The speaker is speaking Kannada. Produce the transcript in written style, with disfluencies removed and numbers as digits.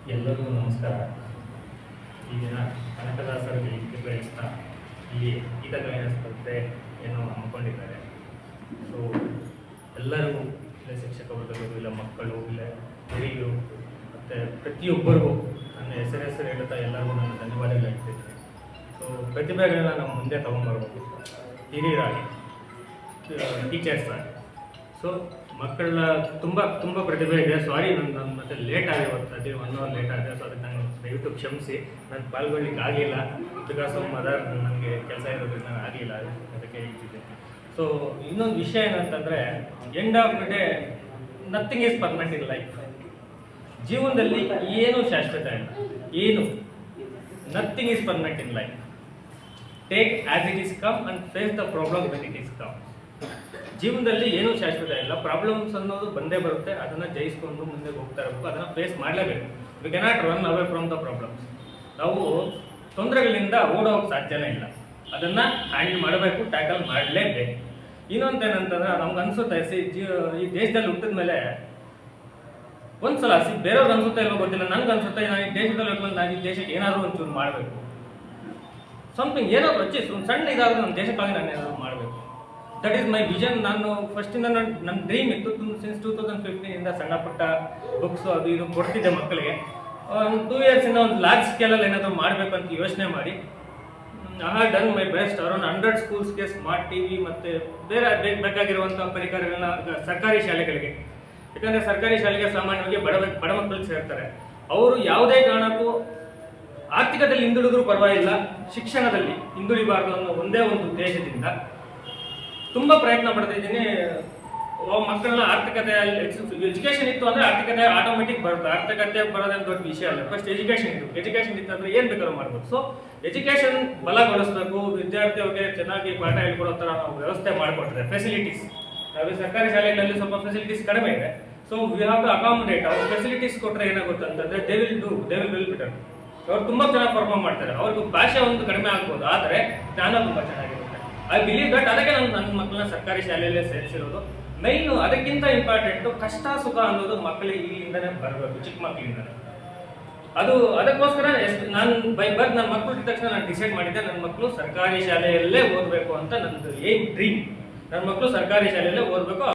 ಎಲ್ಲರಿಗೂ ನಮಸ್ಕಾರ. ಈ ದಿನ ಕನಕದಾಸರ ಜಯಂತಿ ಪ್ರಯುಕ್ತ ಇಲ್ಲಿ ಗೀತಗಾಯನ ಸ್ಪರ್ಧೆ ಏನೋ ಹಮ್ಮಿಕೊಂಡಿದ್ದಾರೆ. ಸೊ ಎಲ್ಲರಿಗೂ ಇಲ್ಲ ಶಿಕ್ಷಕ ವರ್ಗದವರು, ಇಲ್ಲ ಮಕ್ಕಳು, ಇಲ್ಲ ಹಿರಿಯರು ಮತ್ತು ಪ್ರತಿಯೊಬ್ಬರಿಗೂ ನನ್ನ ಹೆಸರು ಹೇಳ್ತಾ ಎಲ್ಲರಿಗೂ ನಾನು ಧನ್ಯವಾದಗಳು ಹೇಳ್ತಿದ್ದೀನಿ. ಸೊ ಪ್ರತಿಭೆಗಳನ್ನ ನಾವು ಮುಂದೆ ತೊಗೊಂಡ್ಬರ್ಬೇಕು, ಹಿರಿಯರಾಗಿ, ಟೀಚರ್ಸ್ ಆಗಿ. ಸೊ ಮಕ್ಕಳ ತುಂಬ ಪ್ರತಿಭೆ ಇದೆ. ಸಾರಿ, ನನ್ನ ಮತ್ತೆ ಲೇಟ್ ಆಗಿರುತ್ತೆ, ಅದೇ 1 hour ಲೇಟ್ ಆಗಿದೆ. ಸೊ ಅದಕ್ಕೆ ನಾನು ದಯವಿಟ್ಟು ಕ್ಷಮಿಸಿ. ನಾನು ಪಾಲ್ಗೊಳ್ಳಿಕ್ಕೆ ಆಗಿಲ್ಲ, ಬಿಕಾಸ್ ಮದರ್ ನನಗೆ ಕೆಲಸ ಇರೋದ್ರಿಂದ ನಾನು ಆಗಲಿಲ್ಲ, ಅದಕ್ಕೆ ಹೇಳ್ತಿದ್ದೆ. ಸೊ ಇನ್ನೊಂದು ವಿಷಯ ಏನಂತಂದರೆ, end of the day nothing is permanent in life. ಜೀವನದಲ್ಲಿ ಏನು ಶಾಶ್ವತ ಇಲ್ಲ, ಏನು nothing is permanent in life. Take as it is come and face the problem when it is come. ಜೀವನದಲ್ಲಿ ಏನೂ ಶಾಶ್ವತ ಇಲ್ಲ. ಪ್ರಾಬ್ಲಮ್ಸ್ ಅನ್ನೋದು ಬಂದೇ ಬರುತ್ತೆ, ಅದನ್ನು ಜಯಿಸ್ಕೊಂಡು ಮುಂದೆ ಹೋಗ್ತಾ ಇರಬೇಕು, ಅದನ್ನು ಫೇಸ್ ಮಾಡಲೇಬೇಕು. We cannot run away from the problems. ನಾವು ತೊಂದರೆಗಳಿಂದ ಓಡೋಕ್ಕೆ ಸಾಧ್ಯನೇ ಇಲ್ಲ, ಅದನ್ನು ಹ್ಯಾಂಡಲ್ ಮಾಡಬೇಕು, ಟ್ಯಾಕಲ್ ಮಾಡಲೇಬೇಕು. ಇನ್ನೊಂದು ಏನಂತಂದ್ರೆ, ನಮ್ಗೆ ಅನಿಸುತ್ತೆ ಈ ದೇಶದಲ್ಲಿ ಹುಟ್ಟಿದ ಮೇಲೆ ಒಂದ್ಸಲ ಬೇರೆಯವ್ರಿಗೆ ಅನ್ಸುತ್ತೆ ಇಲ್ವೋ ಗೊತ್ತಿಲ್ಲ, ನನಗೆ ಅನ್ಸುತ್ತೆ ನಾನು ಈ ದೇಶದಲ್ಲಿ ಹೋದ್ಮೇಲೆ ನಾನು ಈ ದೇಶಕ್ಕೆ ಏನಾದರೂ ಒಂಚೂರು ಮಾಡಬೇಕು, ಸಮಥಿಂಗ್ ಏನಾದರೂ ಒಂದು ಸಣ್ಣ ಇದಾದರೂ ನಮ್ಮ ದೇಶಕ್ಕಾಗಿ ನಾನು ಏನಾದರೂ ಮಾಡಬೇಕು. That is my vision. ನಾನು ಫಸ್ಟಿಂದ ನನ್ನ ಡ್ರೀಮ್ ಇತ್ತು. ಸಿನ್ಸ್ 2015 ಸಣ್ಣ ಪುಟ್ಟ ಬುಕ್ಸು ಅದು ಇದು ಕೊಡ್ತಿದ್ದೆ ಮಕ್ಕಳಿಗೆ. 2 yearsಯಿಂದ ಒಂದು ಲಾರ್ಜ್ ಸ್ಕೇಲಲ್ಲಿ ಏನಾದರೂ ಮಾಡಬೇಕು ಅಂತ ಯೋಚನೆ ಮಾಡಿ I have done my best. Around 100 ಸ್ಕೂಲ್ಸ್ಗೆ ಸ್ಮಾರ್ಟ್ ಟಿವಿ ಮತ್ತು ಬೇರೆ ಬೇಕಾಗಿರುವಂಥ ಪರಿಕರಗಳನ್ನ ಸರ್ಕಾರಿ ಶಾಲೆಗಳಿಗೆ, ಯಾಕಂದರೆ ಸರ್ಕಾರಿ ಶಾಲೆಗೆ ಸಾಮಾನ್ಯವಾಗಿ ಬಡ ಮಕ್ಕಳಿಗೆ ಸೇರ್ತಾರೆ. ಅವರು ಯಾವುದೇ ಕಾರಣಕ್ಕೂ ಆರ್ಥಿಕದಲ್ಲಿ ಹಿಂದುಳಿದ್ರೂ ಪರವಾಗಿಲ್ಲ, ಶಿಕ್ಷಣದಲ್ಲಿ ಹಿಂದುಳಿಬಾರ್ದು ಅನ್ನೋ ಒಂದೇ ಒಂದು ಉದ್ದೇಶದಿಂದ ತುಂಬ ಪ್ರಯತ್ನ ಪಡ್ತಿದ್ದೀನಿ. ಮಕ್ಕಳನ್ನ ಆರ್ಥಿಕತೆಯಲ್ಲಿ ಎಜುಕೇಷನ್ ಇತ್ತು ಅಂದರೆ ಆರ್ಥಿಕತೆ ಆಟೋಮೆಟಿಕ್ ಬರುತ್ತೆ. ಆರ್ಥಿಕತೆ ಬರೋದೇನು ದೊಡ್ಡ ವಿಷಯ ಅಲ್ಲ. ಫಸ್ಟ್ ಎಜುಕೇಷನ್ ಇತ್ತು ಅಂದರೆ ಏನು ಬೇಕಾದ್ರೂ ಮಾಡ್ಬೋದು. ಸೊ ಎಜುಕೇಷನ್ ಬಲಗೊಳಿಸ್ಬೇಕು, ವಿದ್ಯಾರ್ಥಿಗಳಿಗೆ ಚೆನ್ನಾಗಿ ಪಾಠ ಹೇಳ್ಕೊಡೋ ಥರ ನಾವು ವ್ಯವಸ್ಥೆ ಮಾಡಿಕೊಟ್ರೆ, ಫೆಸಿಲಿಟೀಸ್, ನಾವು ಸರ್ಕಾರಿ ಶಾಲೆಗಳಲ್ಲಿ ಸ್ವಲ್ಪ ಫೆಸಿಲಿಟೀಸ್ ಕಡಿಮೆ ಇದೆ. So we have to accommodate. ಅವ್ರು ಫೆಸಿಲಿಟೀಸ್ ಕೊಟ್ಟರೆ ಏನಾಗುತ್ತೆ ಅಂತಂದರೆ ದೇ ವಿಲ್ ಬೆಟರ್. ಅವ್ರು ತುಂಬ ಚೆನ್ನಾಗಿ ಪರ್ಫಾರ್ಮ್ ಮಾಡ್ತಾರೆ. ಅವ್ರಿಗೆ ಭಾಷೆ ಒಂದು ಕಡಿಮೆ ಆಗ್ಬೋದು, ಆದರೆ ಜ್ಞಾನ ತುಂಬ ಚೆನ್ನಾಗಿರುತ್ತೆ. I believe that. ಅದಕ್ಕೆ ನಾನು ನನ್ನ ಮಕ್ಕಳನ್ನ ಸರ್ಕಾರಿ ಶಾಲೆಯಲ್ಲೇ ಸೇರಿಸಿರೋದು. ಮೈನು ಅದಕ್ಕಿಂತ ಇಂಪಾರ್ಟೆಂಟು ಕಷ್ಟ ಸುಖ ಅನ್ನೋದು ಮಕ್ಕಳಿಗೆ ಇಲ್ಲಿಂದನೇ ಬರಬೇಕು, ಚಿಕ್ಕ ಮಕ್ಕಳಿಂದನೇ. ಅದಕ್ಕೋಸ್ಕರ ನಾನು ನನ್ನ ಮಕ್ಕಳು ಇದ್ದ ತಕ್ಷಣ ನಾನು ಡಿಸೈಡ್ ಮಾಡಿದ್ದೆ, ನನ್ನ ಮಕ್ಕಳು ಸರ್ಕಾರಿ ಶಾಲೆಯಲ್ಲೇ ಓದಬೇಕು ಅಂತ. ನನ್ನದು ಡ್ರೀಮ್. ನನ್ನ ಮಕ್ಕಳು ಸರ್ಕಾರಿ ಶಾಲೆಯಲ್ಲೇ ಓದಬೇಕು.